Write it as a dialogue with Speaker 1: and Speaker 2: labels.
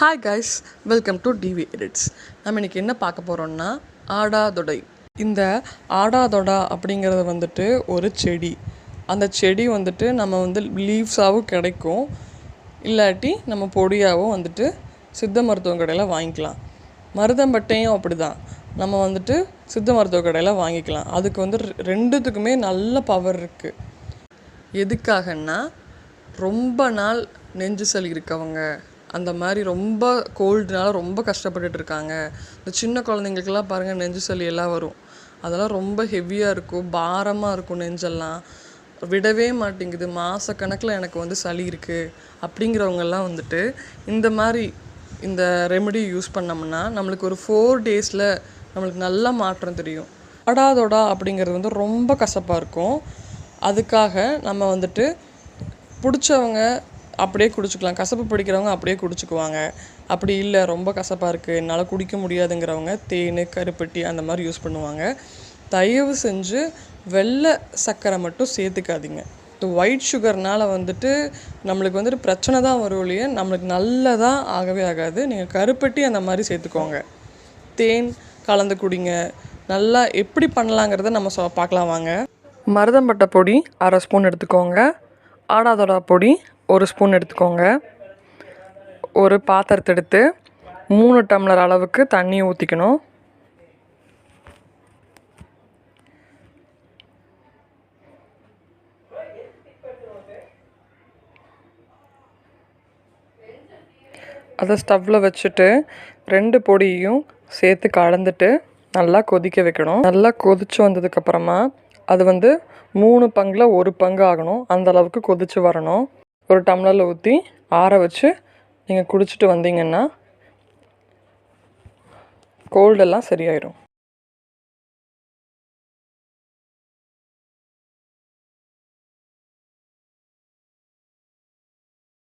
Speaker 1: Hi guys, welcome to TV edits. நம்ம இன்றைக்கி என்ன பார்க்க போகிறோம்னா ஆடாதொடை. இந்த ஆடாதொடா அப்படிங்கிறது வந்துட்டு ஒரு செடி. அந்த செடி வந்துட்டு நம்ம லீவ்ஸாகவும் கிடைக்கும், இல்லாட்டி நம்ம பொடியாகவும் வந்துட்டு சித்த மருத்துவ கடையில் வாங்கிக்கலாம். மருதம்பட்டையும் அப்படி தான், நம்ம சித்த மருத்துவ கடையில் வாங்கிக்கலாம். அதுக்கு ரெண்டுத்துக்குமே நல்ல பவர் இருக்குது. எதுக்காகன்னா, ரொம்ப நாள் நெஞ்சு சளி இருக்கவங்க, அந்த மாதிரி ரொம்ப கோல்டுனால ரொம்ப கஷ்டப்பட்டுட்ருக்காங்க. இந்த சின்ன குழந்தைங்களுக்கெல்லாம் பாருங்கள், நெஞ்சு சளி எல்லாம் வரும். அதெல்லாம் ரொம்ப ஹெவியாக இருக்கும், பாரமாக இருக்கும், நெஞ்செல்லாம் விடவே மாட்டேங்குது. மாதக்கணக்கில் எனக்கு சளி இருக்குது அப்படிங்கிறவங்கெல்லாம் இந்த மாதிரி இந்த ரெமெடி யூஸ் பண்ணோம்னா நம்மளுக்கு ஒரு 4 டேஸில் நம்மளுக்கு நல்ல மாற்றம் தெரியும். ஆடாதொடா அப்படிங்கிறது ரொம்ப கசப்பாக இருக்கும். அதுக்காக நம்ம பிடிச்சவங்க அப்படியே குடிச்சிக்கலாம். கசப்பு பிடிக்கிறவங்க அப்படியே குடிச்சிக்குவாங்க. அப்படி இல்லை, ரொம்ப கசப்பாக இருக்குது, என்னால் குடிக்க முடியாதுங்கிறவங்க தேன், கருப்பட்டி அந்த மாதிரி யூஸ் பண்ணுவாங்க. தயவு செஞ்சு வெள்ளை சர்க்கரை மட்டும் சேர்த்துக்காதீங்க. இந்த ஒயிட் சுகர்னால் நம்மளுக்கு பிரச்சனை தான் வரும் இல்லையே, நம்மளுக்கு நல்லதாக ஆகவே ஆகாது. நீங்கள் கருப்பட்டி அந்த மாதிரி சேர்த்துக்கோங்க. தேன் கலந்து குடிங்க. நல்லா எப்படி பண்ணலாங்கிறத நம்ம பார்க்கலாம் வாங்க. மருதம்பட்டை பொடி 1/2 ஸ்பூன் எடுத்துக்கோங்க. ஆடாதொடா பொடி 1 ஸ்பூன் எடுத்துக்கோங்க. ஒரு பாத்திரத்தை எடுத்து 3 டம்ளர் அளவுக்கு தண்ணி ஊற்றிக்கணும். அதை ஸ்டவ்வில் வச்சுட்டு 2 பொடியையும் சேர்த்து கலந்துட்டு நல்லா கொதிக்க வைக்கணும். நல்லா கொதித்து வந்ததுக்கப்புறமா அது 3 பங்கில் 1 பங்கு ஆகணும். அந்த அளவுக்கு கொதித்து வரணும். ஒரு டம்ளரில் ஊற்றி ஆற வச்சு நீங்கள் குடிச்சிட்டு வந்தீங்கன்னா கோல்டெல்லாம் சரியாயிடும்.